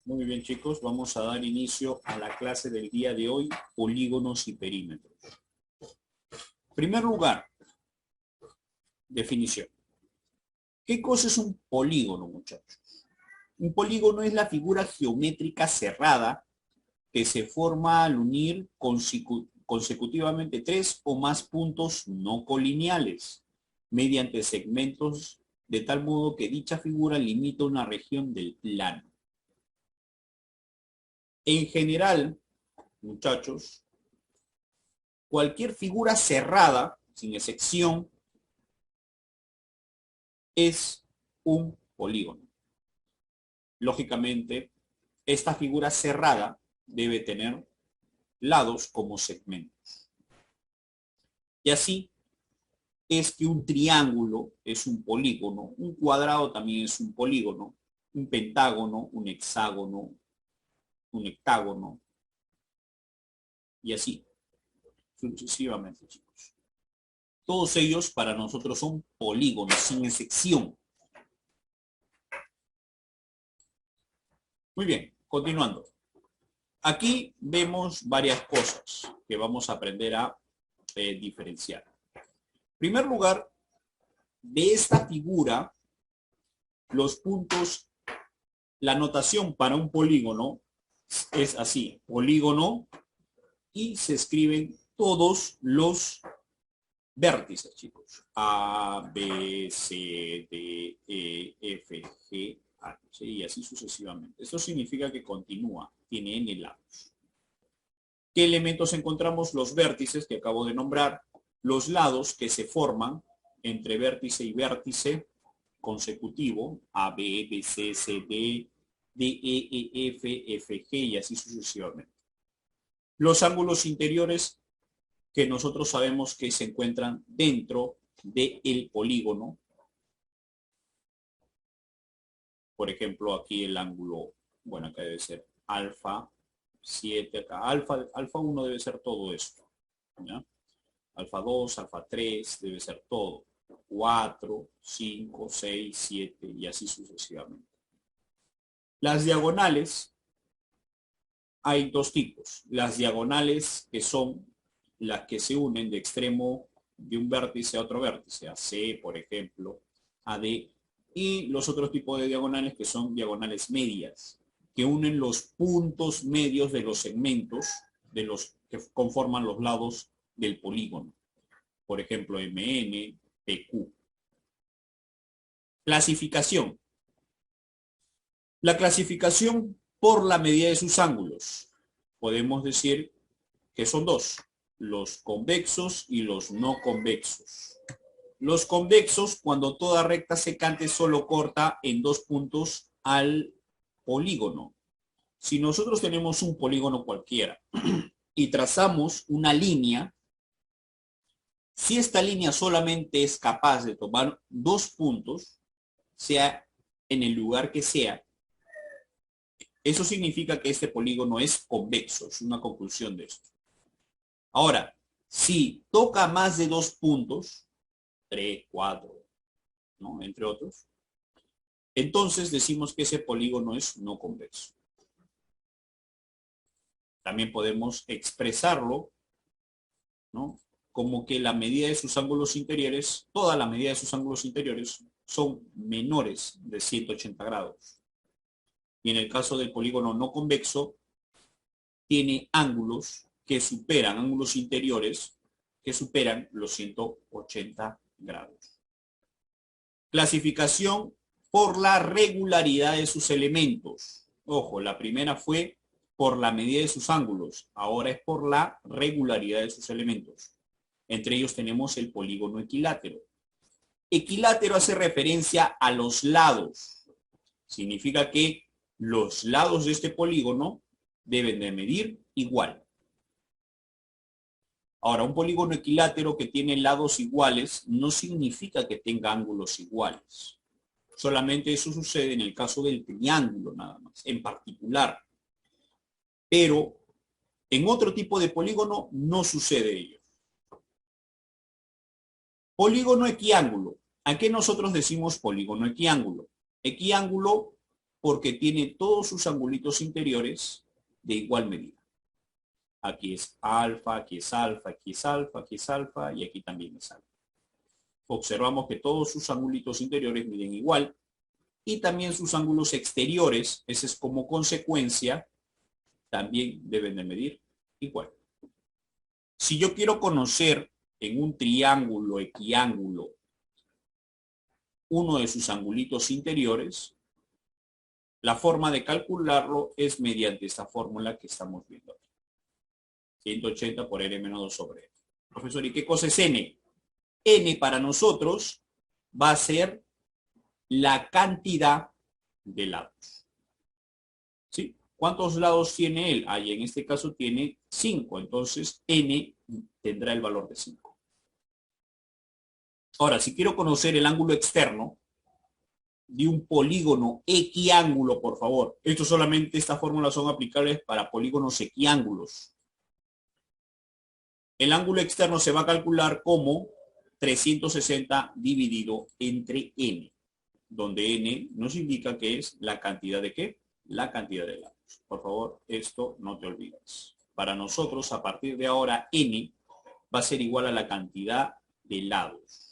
Muy bien, chicos, vamos a dar inicio a la clase del día de hoy, polígonos y perímetros. En primer lugar, definición. ¿Qué cosa es un polígono, muchachos? Un polígono es la figura geométrica cerrada que se forma al unir consecutivamente tres o más puntos no colineales mediante segmentos de tal modo que dicha figura limita una región del plano. En general, muchachos, cualquier figura cerrada, sin excepción, es un polígono. Lógicamente, esta figura cerrada debe tener lados como segmentos. Y así es que un triángulo es un polígono, un cuadrado también es un polígono, un pentágono, un hexágono, un hectágono, y así sucesivamente, chicos. Todos ellos para nosotros son polígonos, sin excepción. Muy bien, continuando. Aquí vemos varias cosas que vamos a aprender a diferenciar. En primer lugar, de esta figura, los puntos, la notación para un polígono es así, polígono, y se escriben todos los vértices, chicos. A, B, C, D, E, F, G, H, y así sucesivamente. Esto significa que continúa, tiene n lados. ¿Qué elementos encontramos? Los vértices que acabo de nombrar, los lados que se forman entre vértice y vértice consecutivo, A, B, B, C, C, D, D, E, F, F, G y así sucesivamente. Los ángulos interiores que nosotros sabemos que se encuentran dentro del polígono. Por ejemplo, aquí el ángulo, bueno, acá debe ser alfa 7, acá alfa 1 debe ser todo esto, ¿ya? Alfa 2, alfa 3, debe ser todo. 4, 5, 6, 7 y así sucesivamente. Las diagonales, hay dos tipos. Las diagonales que son las que se unen de extremo de un vértice a otro vértice, a C, por ejemplo, a D, y los otros tipos de diagonales que son diagonales medias, que unen los puntos medios de los segmentos de los que conforman los lados del polígono. Por ejemplo, MN, PQ. Clasificación. La clasificación por la medida de sus ángulos. Podemos decir que son dos, los convexos y los no convexos. Los convexos, cuando toda recta secante solo corta en dos puntos al polígono. Si nosotros tenemos un polígono cualquiera y trazamos una línea, si esta línea solamente es capaz de tomar dos puntos, sea en el lugar que sea, eso significa que este polígono es convexo, es una conclusión de esto. Ahora, si toca más de dos puntos, 3, 4, ¿no? Entre otros, entonces decimos que ese polígono es no convexo. También podemos expresarlo, ¿no? Como que la medida de sus ángulos interiores, toda la medida de sus ángulos interiores son menores de 180 grados. Y en el caso del polígono no convexo, tiene ángulos que superan, ángulos interiores que superan los 180 grados. Clasificación por la regularidad de sus elementos. Ojo, la primera fue por la medida de sus ángulos, ahora es por la regularidad de sus elementos. Entre ellos tenemos el polígono equilátero. Equilátero hace referencia a los lados. Significa que los lados de este polígono deben de medir igual. Ahora, un polígono equilátero que tiene lados iguales no significa que tenga ángulos iguales. Solamente eso sucede en el caso del triángulo nada más, en particular. Pero en otro tipo de polígono no sucede ello. Polígono equiángulo. ¿A qué nosotros decimos polígono equiángulo? Equiángulo porque tiene todos sus angulitos interiores de igual medida. Aquí es alfa, aquí es alfa, aquí es alfa, aquí es alfa y aquí también es alfa. Observamos que todos sus angulitos interiores miden igual y también sus ángulos exteriores, ese es como consecuencia, también deben de medir igual. Si yo quiero conocer en un triángulo equiángulo uno de sus angulitos interiores, la forma de calcularlo es mediante esta fórmula que estamos viendo aquí. 180 por n menos 2 sobre n. Profesor, ¿y qué cosa es n? N para nosotros va a ser la cantidad de lados. ¿Sí? ¿Cuántos lados tiene él? Ahí en este caso tiene 5, entonces n tendrá el valor de 5. Ahora, si quiero conocer el ángulo externo de un polígono equiángulo, por favor. Esto solamente, estas fórmulas son aplicables para polígonos equiángulos. El ángulo externo se va a calcular como 360 dividido entre n, donde n nos indica que es la cantidad de ¿qué? La cantidad de lados. Por favor, esto no te olvides. Para nosotros, a partir de ahora, n va a ser igual a la cantidad de lados.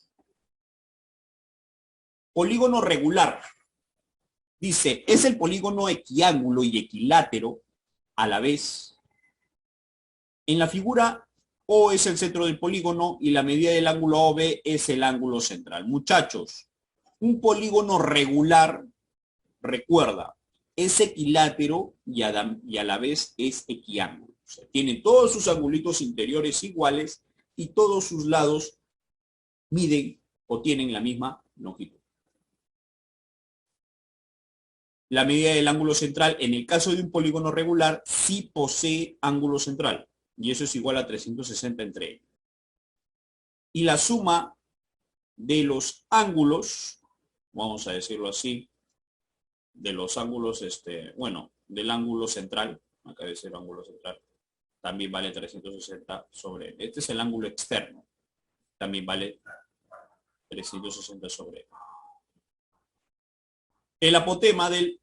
Polígono regular. Dice, es el polígono equiángulo y equilátero a la vez. En la figura, O es el centro del polígono y la medida del ángulo OB es el ángulo central. Muchachos, un polígono regular, recuerda, es equilátero y a la vez es equiángulo. O sea, tiene todos sus angulitos interiores iguales y todos sus lados miden o tienen la misma longitud. La medida del ángulo central, en el caso de un polígono regular, sí posee ángulo central. Y eso es igual a 360 entre ellos. Y la suma de los ángulos, vamos a decirlo así, de los ángulos, bueno, del ángulo central, acá debe ser el ángulo central, también vale 360 sobre él. Este es el ángulo externo, también vale 360 sobre él. El apotema del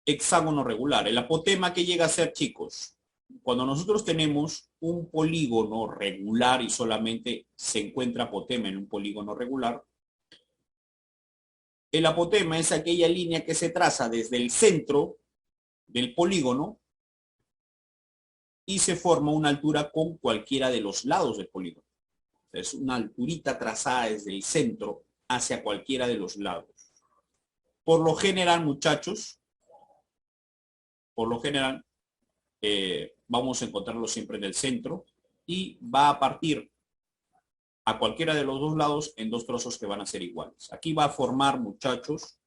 hexágono regular. El apotema que llega a ser, chicos, cuando nosotros tenemos un polígono regular y solamente se encuentra apotema en un polígono regular, el apotema es aquella línea que se traza desde el centro del polígono y se forma una altura con cualquiera de los lados del polígono. Es una alturita trazada desde el centro hacia cualquiera de los lados. Por lo general, muchachos, vamos a encontrarlo siempre en el centro y va a partir a cualquiera de los dos lados en dos trozos que van a ser iguales. Aquí va a formar, muchachos,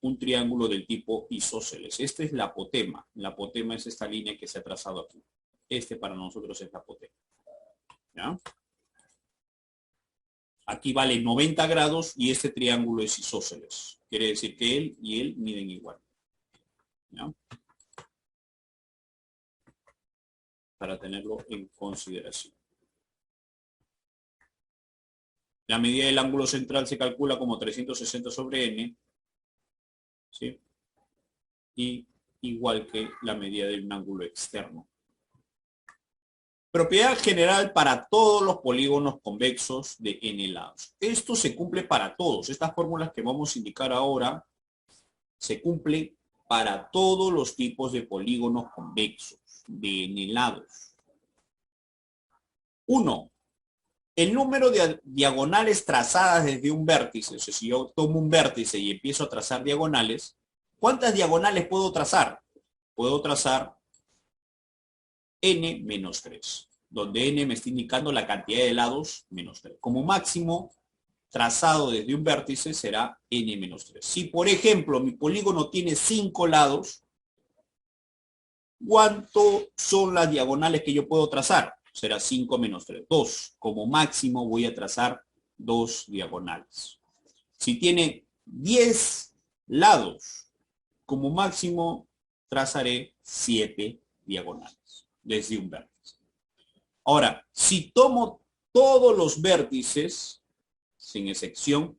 un triángulo del tipo isósceles. Este es la apotema. La apotema es esta línea que se ha trazado aquí. Este para nosotros es la apotema. ¿Ya? Aquí vale 90 grados y este triángulo es isósceles. Quiere decir que él y él miden igual. ¿Ya? Para tenerlo en consideración. La medida del ángulo central se calcula como 360 sobre n, ¿sí? Y igual que la medida del ángulo externo. Propiedad general para todos los polígonos convexos de n lados. Esto se cumple para todos. Estas fórmulas que vamos a indicar ahora se cumple para todos los tipos de polígonos convexos de n lados. 1. El número de diagonales trazadas desde un vértice. O sea, si yo tomo un vértice y empiezo a trazar diagonales, ¿cuántas diagonales puedo trazar? Puedo trazar n menos 3, donde n me está indicando la cantidad de lados menos 3. Como máximo trazado desde un vértice será n menos 3. Si, por ejemplo, mi polígono tiene 5 lados, ¿cuánto son las diagonales que yo puedo trazar? Será 5 menos 3, 2. Como máximo voy a trazar 2 diagonales. Si tiene 10 lados, como máximo trazaré 7 diagonales desde un vértice. Ahora, si tomo todos los vértices, sin excepción,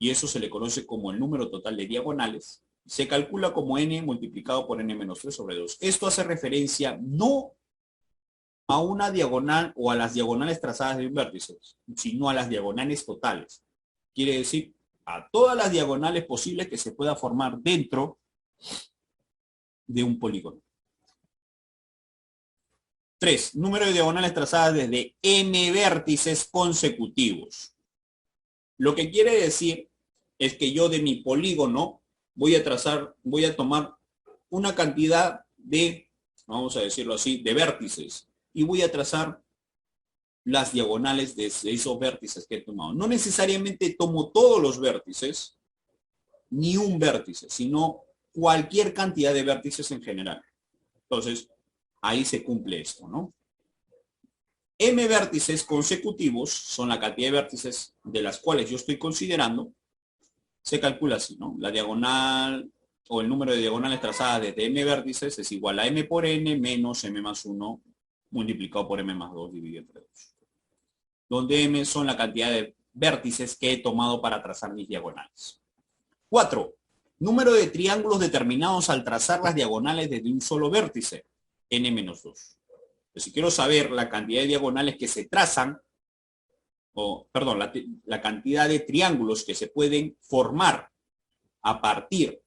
y eso se le conoce como el número total de diagonales, se calcula como n multiplicado por n menos 3 sobre 2. Esto hace referencia no a una diagonal o a las diagonales trazadas de un vértice, sino a las diagonales totales. Quiere decir, a todas las diagonales posibles que se pueda formar dentro de un polígono. 3. Número de diagonales trazadas desde n vértices consecutivos. Lo que quiere decir es que yo de mi polígono voy a tomar una cantidad de, vamos a decirlo así, de vértices y voy a trazar las diagonales de esos vértices que he tomado. No necesariamente tomo todos los vértices, ni un vértice, sino cualquier cantidad de vértices en general. Entonces, ahí se cumple esto, ¿no? M vértices consecutivos son la cantidad de vértices de las cuales yo estoy considerando. Se calcula así, ¿no? La diagonal o el número de diagonales trazadas desde m vértices es igual a m por n menos m más 1 multiplicado por m más 2 dividido entre 2. Donde m son la cantidad de vértices que he tomado para trazar mis diagonales. 4. Número de triángulos determinados al trazar las diagonales desde un solo vértice, n menos 2. Si quiero saber la cantidad de diagonales que se trazan, la cantidad de triángulos que se pueden formar a partir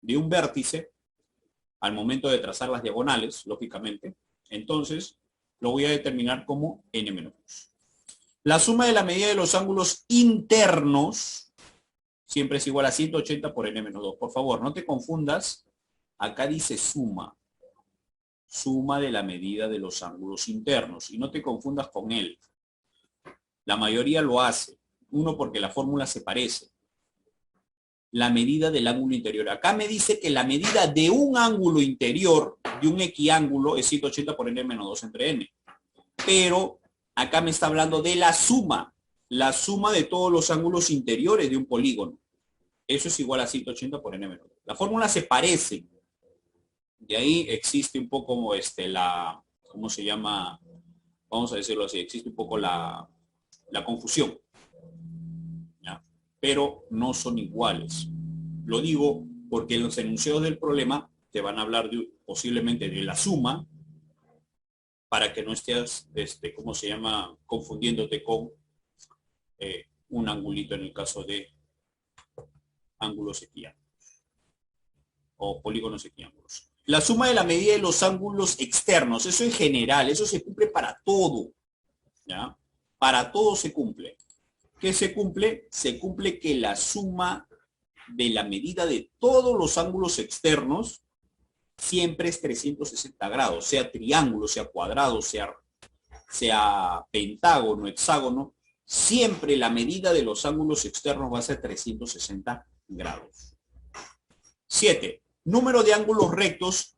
de un vértice, al momento de trazar las diagonales, lógicamente, entonces lo voy a determinar como n menos 2. La suma de la medida de los ángulos internos siempre es igual a 180 por n menos 2. Por favor, no te confundas. Acá dice suma. Suma de la medida de los ángulos internos. Y no te confundas con él. La mayoría lo hace. Uno, porque la fórmula se parece. La medida del ángulo interior. Acá me dice que la medida de un ángulo interior, de un equiángulo, es 180 por n menos 2 entre n. Pero acá me está hablando de la suma de todos los ángulos interiores de un polígono. Eso es igual a 180 por n menos 2. La fórmula se parece. De ahí existe un poco ¿cómo se llama? Vamos a decirlo así, existe un poco la confusión. ¿Ya? Pero no son iguales. Lo digo porque en los enunciados del problema te van a hablar posiblemente de la suma, para que no estés, ¿cómo se llama?, confundiéndote con un angulito en el caso de ángulos equiángulos o polígonos equiángulos. La suma de la medida de los ángulos externos, eso en general, eso se cumple para todo, ¿ya? Para todo se cumple. ¿Qué se cumple? Se cumple que la suma de la medida de todos los ángulos externos siempre es 360 grados, sea triángulo, sea cuadrado, sea pentágono, hexágono, siempre la medida de los ángulos externos va a ser 360 grados. 7. Número de ángulos rectos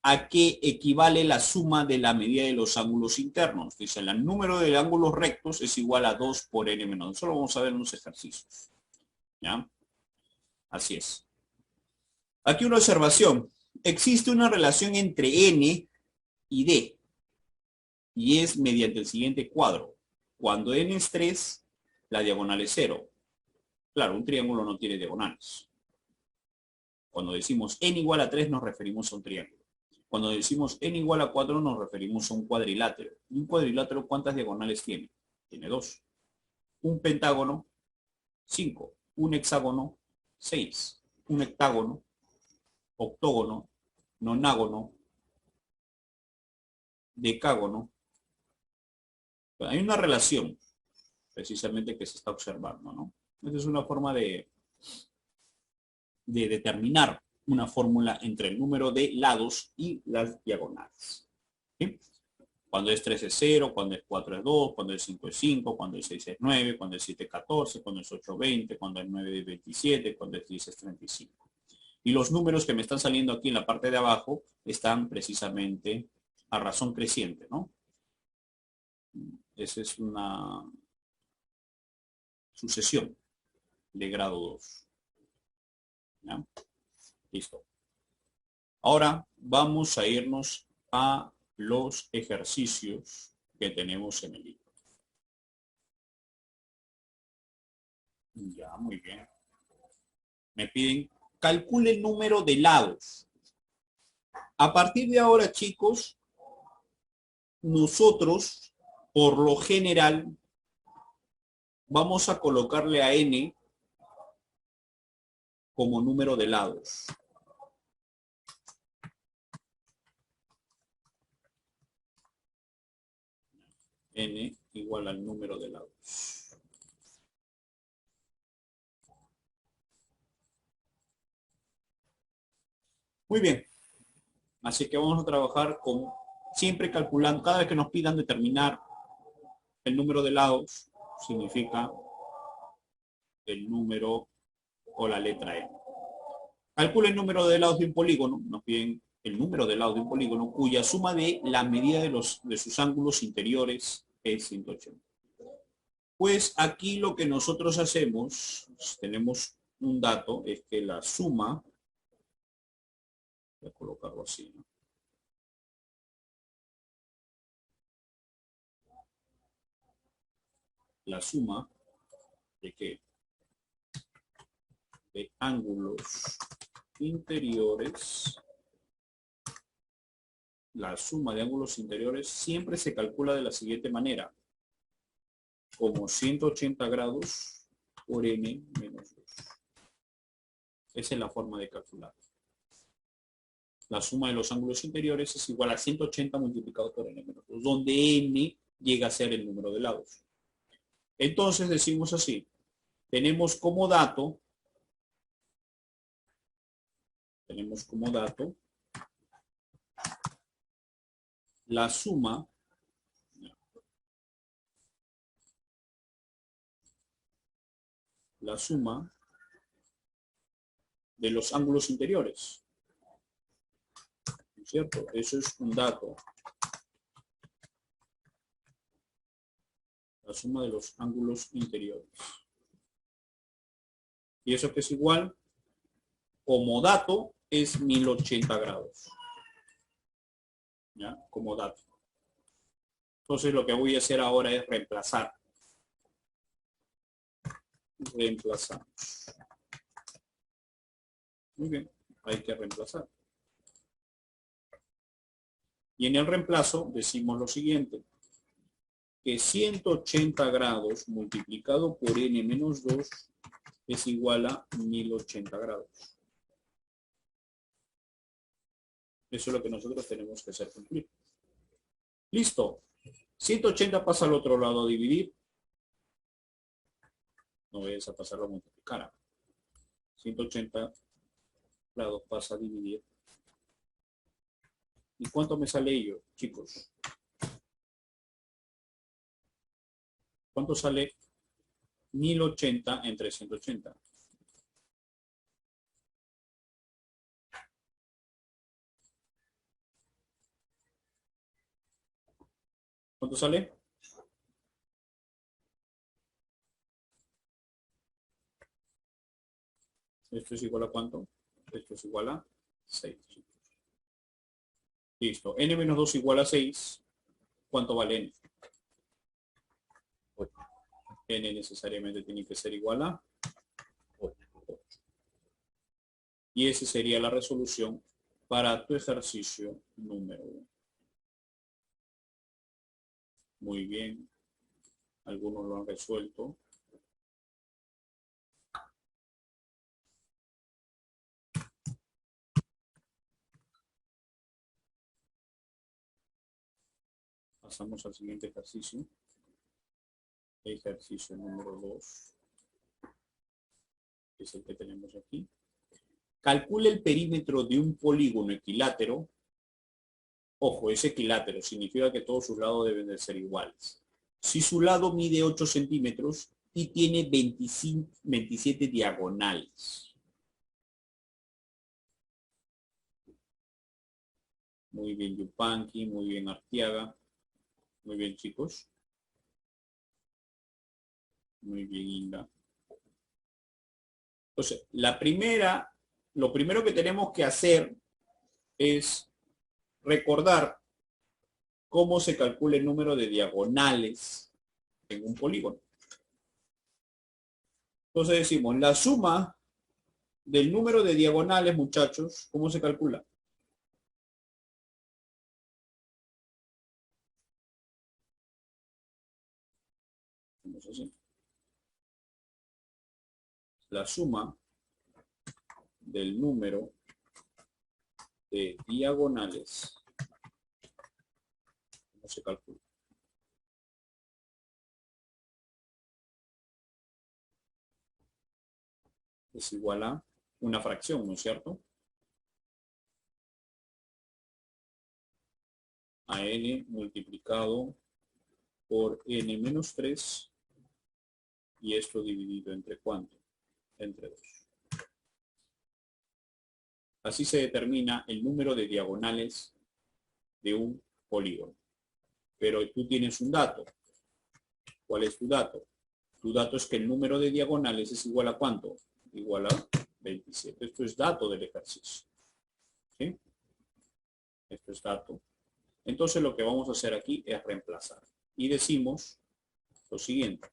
a que equivale la suma de la medida de los ángulos internos. Dice, el número de ángulos rectos es igual a 2 por n menos 2. Eso lo vamos a ver en unos ejercicios. ¿Ya? Así es. Aquí una observación. Existe una relación entre n y d. Y es mediante el siguiente cuadro. Cuando n es 3, la diagonal es 0. Claro, un triángulo no tiene diagonales. Cuando decimos n igual a 3 nos referimos a un triángulo. Cuando decimos n igual a 4 nos referimos a un cuadrilátero. ¿Y un cuadrilátero cuántas diagonales tiene? Tiene 2. Un pentágono, 5. Un hexágono, 6. Un hectágono, octógono, nonágono, decágono. Hay una relación precisamente que se está observando, ¿no? Esa es una forma de determinar una fórmula entre el número de lados y las diagonales. ¿Sí? Cuando es 3 es 0, cuando es 4 es 2, cuando es 5 es 5, cuando es 6 es 9, cuando es 7 es 14, cuando es 8 es 20, cuando es 9 es 27, cuando es 10 es 35. Y los números que me están saliendo aquí en la parte de abajo están precisamente a razón creciente, ¿no? Esa es una sucesión de grado 2. ¿Ya? Listo. Ahora vamos a irnos a los ejercicios que tenemos en el libro. Ya, muy bien. Me piden, calcule el número de lados. A partir de ahora, chicos, nosotros, por lo general, vamos a colocarle a n como número de lados. N igual al número de lados. Muy bien. Así que vamos a trabajar con, siempre calculando, cada vez que nos pidan determinar el número de lados, significa el número o la letra N. Calcula el número de lados de un polígono, nos piden el número de lados de un polígono cuya suma de la medida de sus ángulos interiores es 180. Pues aquí lo que nosotros hacemos, tenemos un dato, es que la suma, voy a colocarlo así, ¿no? La suma de qué? De ángulos interiores, la suma de ángulos interiores siempre se calcula de la siguiente manera, como 180 grados por n menos 2. Esa es la forma de calcular. La suma de los ángulos interiores es igual a 180 multiplicado por n menos 2, donde n llega a ser el número de lados. Entonces decimos así, tenemos como dato la suma de los ángulos interiores. ¿No es cierto? Eso es un dato. La suma de los ángulos interiores. Y eso que es igual, como dato, es 1080 grados. ¿Ya? Como dato. Entonces lo que voy a hacer ahora es reemplazar. Reemplazamos. Muy bien, hay que reemplazar. Y en el reemplazo decimos lo siguiente, que 180 grados multiplicado por n menos 2 es igual a 1080 grados. Eso es lo que nosotros tenemos que hacer cumplir. Listo. 180 pasa al otro lado a dividir. No vayas a pasarlo a multiplicar. 180 grados pasa a dividir. ¿Y cuánto me sale ello, chicos? ¿Cuánto sale 1080 entre 180? ¿Cuánto sale? ¿Esto es igual a cuánto? Esto es igual a 6. Listo. N menos 2 igual a 6. ¿Cuánto vale n? 8. N necesariamente tiene que ser igual a 8. Y esa sería la resolución para tu ejercicio número 1. Muy bien. Algunos lo han resuelto. Pasamos al siguiente ejercicio. Ejercicio número 2. Que es el que tenemos aquí. Calcule el perímetro de un polígono equilátero. Ojo, es equilátero. Significa que todos sus lados deben de ser iguales. Si su lado mide 8 centímetros y tiene 27 diagonales. Muy bien, Yupanqui. Muy bien, Arteaga. Muy bien, chicos. Muy bien, Inga. Entonces, lo primero que tenemos que hacer es recordar cómo se calcula el número de diagonales en un polígono. Entonces decimos, la suma del número de diagonales, muchachos, ¿cómo se calcula? Vamos así. La suma del número de diagonales, ¿cómo se calcula? Es igual a una fracción, ¿no es cierto? A n multiplicado por n menos 3 y esto dividido entre ¿cuánto? Entre 2. Así se determina el número de diagonales de un polígono. Pero tú tienes un dato. ¿Cuál es tu dato? Tu dato es que el número de diagonales es igual a ¿cuánto? Igual a 27. Esto es dato del ejercicio. ¿Sí? Esto es dato. Entonces lo que vamos a hacer aquí es reemplazar. Y decimos lo siguiente.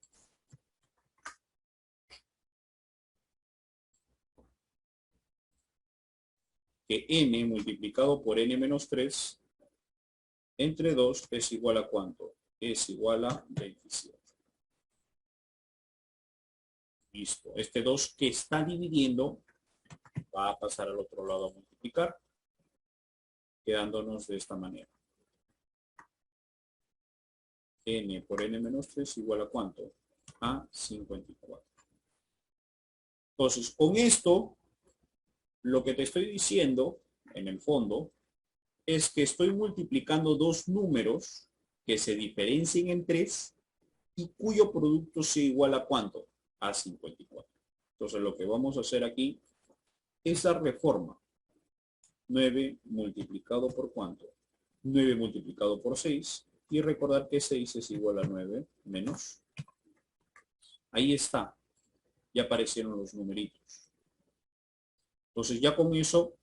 Que n multiplicado por n menos 3 entre 2 es igual a ¿cuánto? Es igual a 27. Listo. Este 2 que está dividiendo va a pasar al otro lado a multiplicar, quedándonos de esta manera. N por n menos 3 igual a ¿cuánto? A 54. Entonces, con esto, lo que te estoy diciendo, en el fondo, es que estoy multiplicando dos números que se diferencien en 3 y cuyo producto sea igual a ¿cuánto? A 54. Entonces, lo que vamos a hacer aquí es la reforma. 9 multiplicado por ¿cuánto? 9 multiplicado por 6. Y recordar que 6 es igual a 9 menos. Ahí está. Ya aparecieron los numeritos. Entonces ya con eso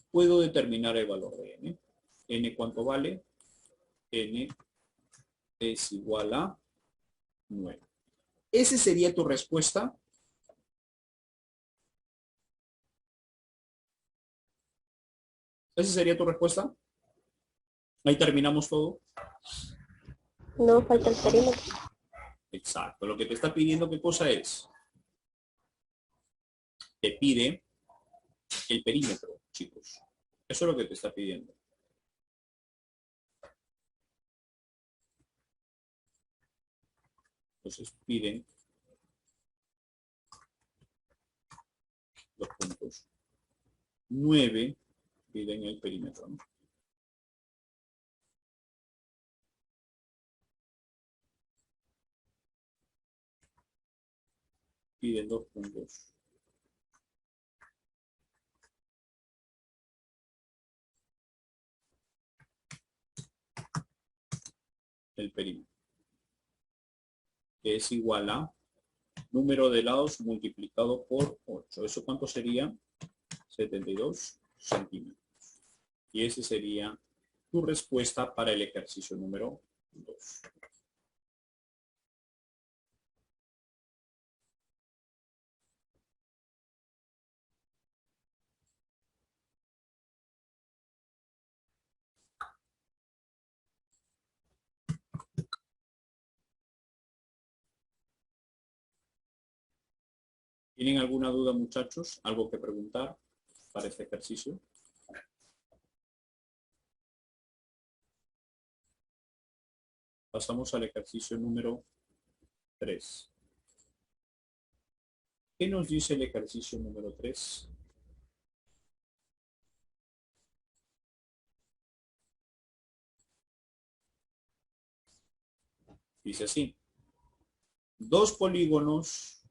puedo determinar el valor de n. N ¿cuánto vale? N es igual a 9. ¿Esa sería tu respuesta? ¿Esa sería tu respuesta? Ahí terminamos todo. No, falta el perímetro. Exacto. Lo que te está pidiendo, ¿qué cosa es? Te pide el perímetro, chicos. Eso es lo que te está pidiendo. Entonces piden los puntos. 9 piden el perímetro, ¿no? Piden 2 puntos. El perímetro. Que es igual a número de lados multiplicado por 8. ¿Eso cuánto sería? 72 centímetros. Y ese sería tu respuesta para el ejercicio número 2. ¿Tienen alguna duda, muchachos? ¿Algo que preguntar para este ejercicio? Pasamos al ejercicio número 3. ¿Qué nos dice el ejercicio número 3? Dice así. Dos polígonos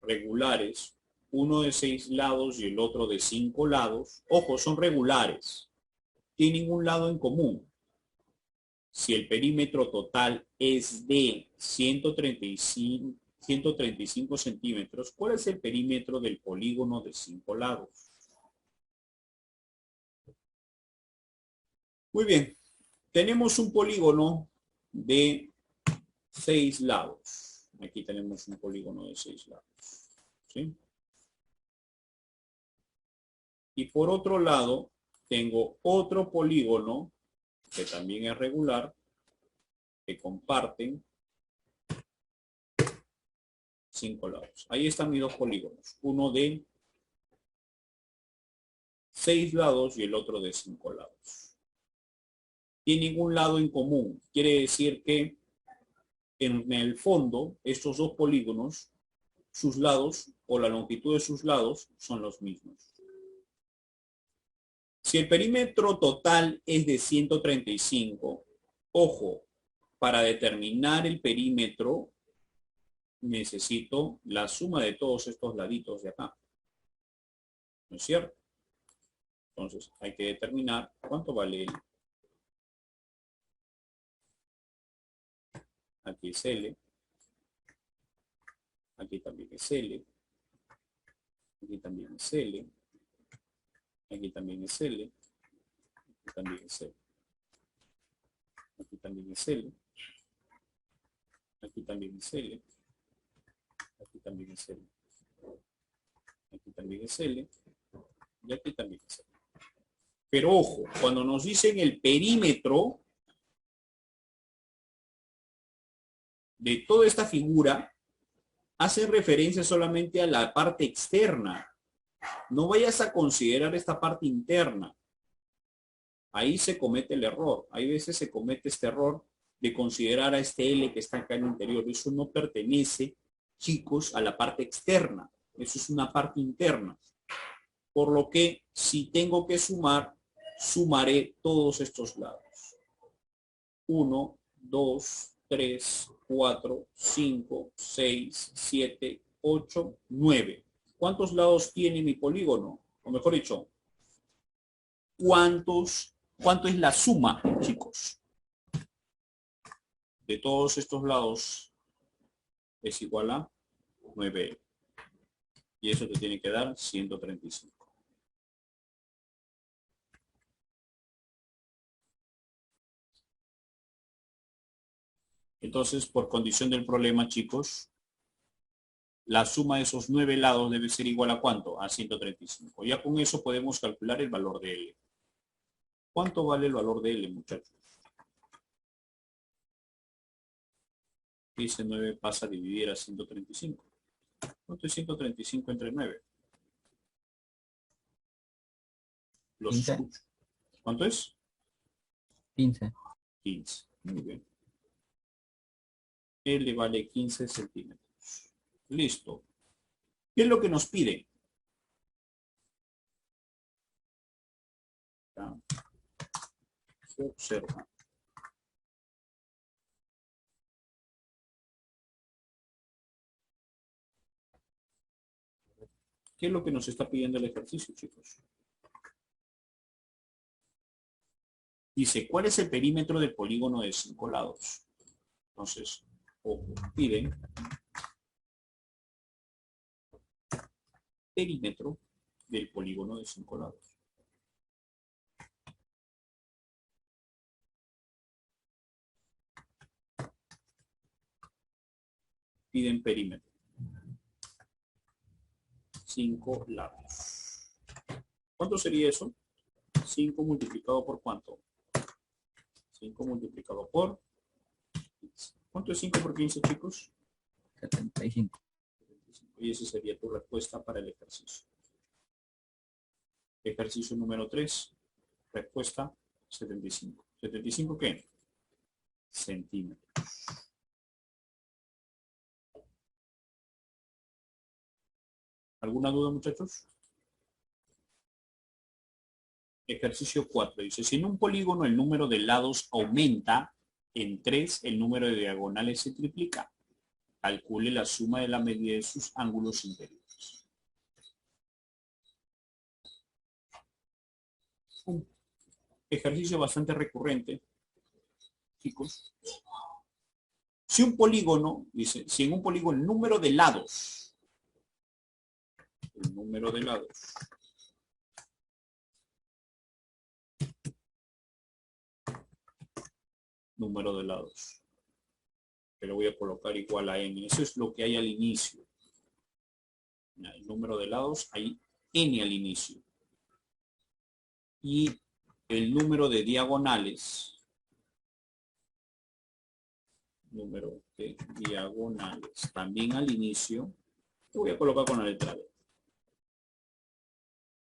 regulares, uno de 6 lados y el otro de 5 lados. Ojo, son regulares. Tienen un lado en común. Si el perímetro total es de 135 centímetros, ¿cuál es el perímetro del polígono de 5 lados? Muy bien, tenemos un polígono de 6 lados. Aquí tenemos un polígono de 6 lados. ¿Sí? Y por otro lado, tengo otro polígono que también es regular, que comparten 5 lados. Ahí están mis dos polígonos. Uno de 6 lados y el otro de 5 lados. Tienen un lado en común. Quiere decir que en el fondo, estos dos polígonos, sus lados o la longitud de sus lados son los mismos. Si el perímetro total es de 135, ojo, para determinar el perímetro necesito la suma de todos estos laditos de acá. ¿No es cierto? Entonces hay que determinar cuánto vale L. Aquí es L. Aquí también es L. Aquí también es L. Aquí también es L. Aquí también es L. Aquí también es L. Aquí también es L. Aquí también es L. Aquí también es L. Y aquí también es L. Pero ojo, cuando nos dicen el perímetro de toda esta figura, hacen referencia solamente a la parte externa. No vayas a considerar esta parte interna. Ahí se comete el error. Hay veces se comete este error de considerar a este L que está acá en el interior. Eso no pertenece, chicos, a la parte externa. Eso es una parte interna. Por lo que, si tengo que sumar, sumaré todos estos lados. 1, 2, 3, 4, 5, 6, 7, 8, 9. ¿Cuántos lados tiene mi polígono? O mejor dicho, ¿cuánto es la suma, chicos? De todos estos lados es igual a 9. Y eso te tiene que dar 135. Entonces, por condición del problema, chicos, la suma de esos 9 lados debe ser igual a ¿cuánto? A 135. Ya con eso podemos calcular el valor de L. ¿Cuánto vale el valor de L, muchachos? Dice 9 pasa a dividir a 135. ¿Cuánto es 135 entre 9? Los 15. escucho. ¿Cuánto es? 15. 15. Muy bien. L vale 15 centímetros. Listo. ¿Qué es lo que nos pide? Ya. Se observa. ¿Qué es lo que nos está pidiendo el ejercicio, chicos? Dice, ¿cuál es el perímetro del polígono de 5 lados? Entonces, ojo, piden perímetro del polígono de 5 lados. Piden perímetro. 5 lados. ¿Cuánto sería eso? 5 multiplicado por ¿cuánto? 5 multiplicado por 15. ¿Cuánto es 5 por 15, chicos? 75. Y esa sería tu respuesta para el ejercicio. Ejercicio número 3. Respuesta 75. ¿75 qué? Centímetros. ¿Alguna duda, muchachos? Ejercicio 4. Dice, si en un polígono el número de lados aumenta, en 3 el número de diagonales se triplica. Calcule la suma de la medida de sus ángulos interiores. Un ejercicio bastante recurrente, chicos. Si un polígono, dice, si en un polígono el número de lados que lo voy a colocar igual a n. Eso es lo que hay al inicio. El número de lados, hay n al inicio. Y el número de diagonales, también al inicio, lo voy a colocar con la letra B.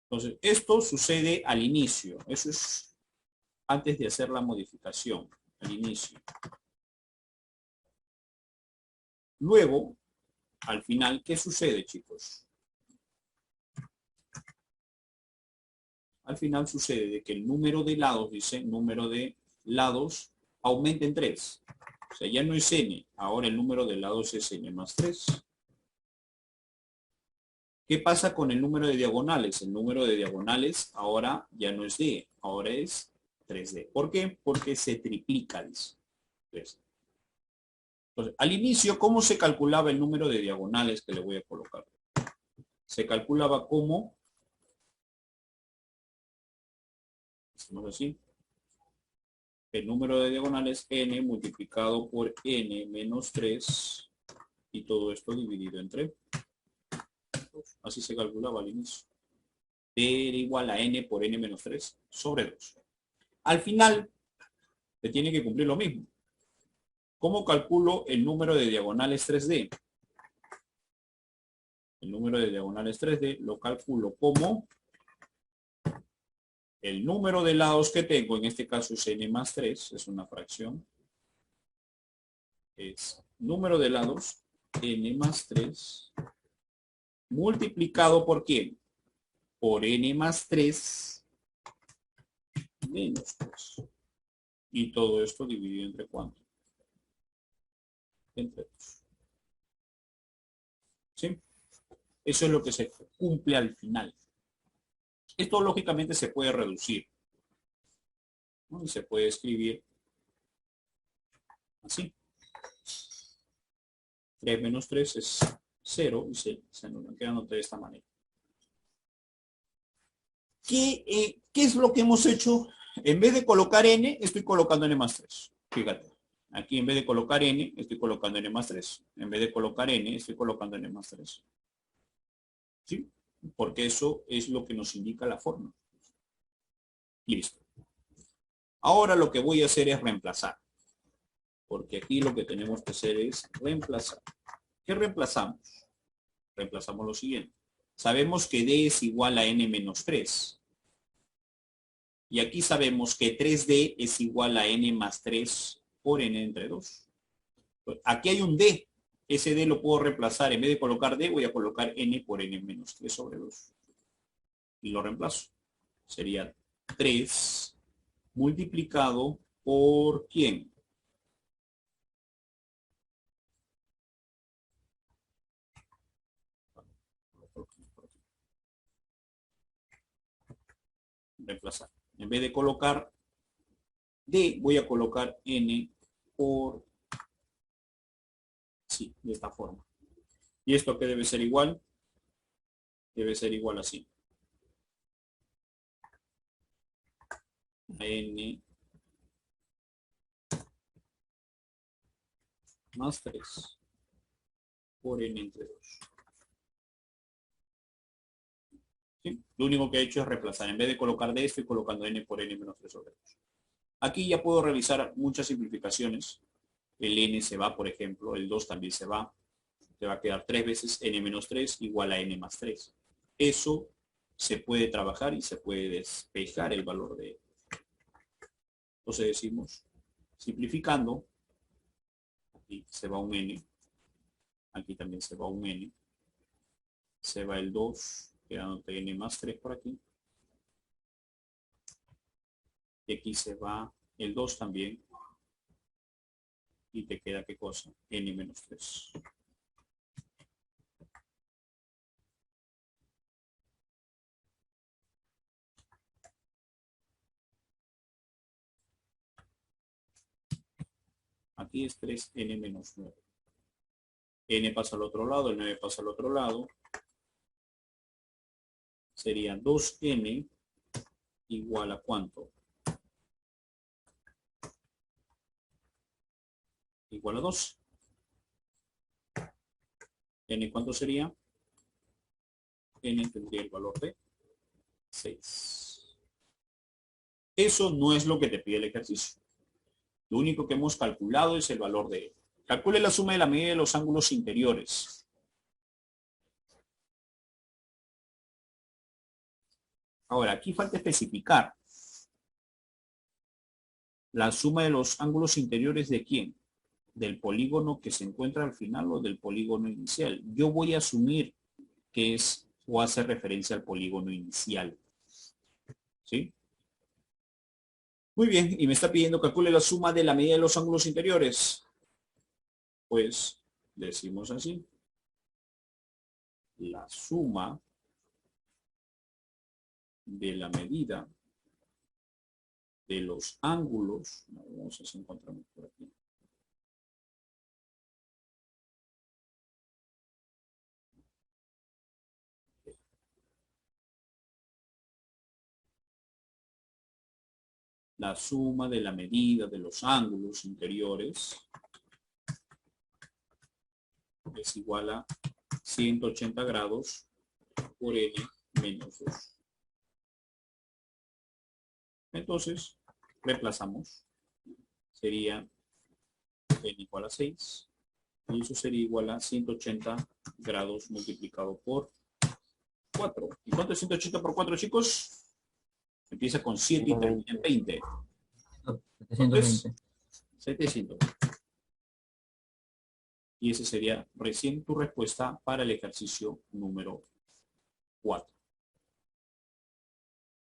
Entonces, esto sucede al inicio. Eso es antes de hacer la modificación, al inicio. Luego, al final, ¿qué sucede, chicos? Al final sucede de que el número de lados, dice, número de lados aumenta en 3. O sea, ya no es n, ahora el número de lados es n más 3. ¿Qué pasa con el número de diagonales? El número de diagonales ahora ya no es d, ahora es 3d. ¿Por qué? Porque se triplica, dice. 3D. Entonces, al inicio, ¿cómo se calculaba el número de diagonales que le voy a colocar? Se calculaba como, hacemos así, el número de diagonales n multiplicado por n menos 3 y todo esto dividido entre 2. Así se calculaba al inicio. D era igual a n por n menos 3 sobre 2. Al final, se tiene que cumplir lo mismo. ¿Cómo calculo el número de diagonales 3D? El número de diagonales 3D lo calculo como el número de lados que tengo, en este caso es n más 3, es una fracción. Es número de lados, n más 3, multiplicado por ¿quién? Por n más 3 menos 3. Y todo esto dividido entre ¿cuánto? Entre 2. ¿Sí? Eso es lo que se cumple al final. Esto lógicamente se puede reducir, ¿no? Y se puede escribir así. 3 menos 3 es 0 y se nos quedan de esta manera. ¿Qué es lo que hemos hecho? En vez de colocar n, estoy colocando n más 3. Fíjate. Aquí en vez de colocar n, estoy colocando n más 3. En vez de colocar n, estoy colocando n más 3. ¿Sí? Porque eso es lo que nos indica la forma. Listo. Ahora lo que voy a hacer es reemplazar. Porque aquí lo que tenemos que hacer es reemplazar. ¿Qué reemplazamos? Reemplazamos lo siguiente. Sabemos que d es igual a n menos 3. Y aquí sabemos que 3d es igual a n más 3 por n entre 2. Aquí hay un d. Ese d lo puedo reemplazar. En vez de colocar d, voy a colocar n por n menos 3 sobre 2. Y lo reemplazo. Sería 3 multiplicado por ¿quién? Reemplazar. En vez de colocar d, voy a colocar n por, sí, de esta forma. ¿Y esto qué debe ser igual? Debe ser igual así. A n más 3 por n entre 2. ¿Sí? Lo único que he hecho es reemplazar. En vez de colocar d, estoy colocando n por n menos 3 sobre 2. Aquí ya puedo realizar muchas simplificaciones. El n se va, por ejemplo. El 2 también se va. Te va a quedar 3 veces n menos 3 igual a n más 3. Eso se puede trabajar y se puede despejar el valor de. Entonces decimos, simplificando, aquí se va un n. Aquí también se va un n. Se va el 2, quedándote n más 3 por aquí. Y aquí se va el 2 también. Y te queda ¿qué cosa? N menos 3. Aquí es 3n menos 9. N pasa al otro lado, el 9 pasa al otro lado. Sería 2n igual a ¿cuánto? Igual a 2. n ¿cuánto sería? N tendría el valor de 6. Eso no es lo que te pide el ejercicio. Lo único que hemos calculado es el valor de N. Calcule la suma de la medida de los ángulos interiores. Ahora, aquí falta especificar. La suma de los ángulos interiores ¿de quién? ¿Del polígono que se encuentra al final o del polígono inicial? Yo voy a asumir que es o hace referencia al polígono inicial. ¿Sí? Muy bien, y me está pidiendo calcule la suma de la medida de los ángulos interiores. Pues decimos así. La suma de la medida de los ángulos. Vamos a ver si encontramos por aquí. La suma de la medida de los ángulos interiores es igual a 180 grados por n menos 2. Entonces, reemplazamos. Sería n igual a 6. Y eso sería igual a 180 grados multiplicado por 4. ¿Y cuánto es 180 por 4, chicos? Empieza con 7 y termina en 20. 720. 700. Y esa sería recién tu respuesta para el ejercicio número 4.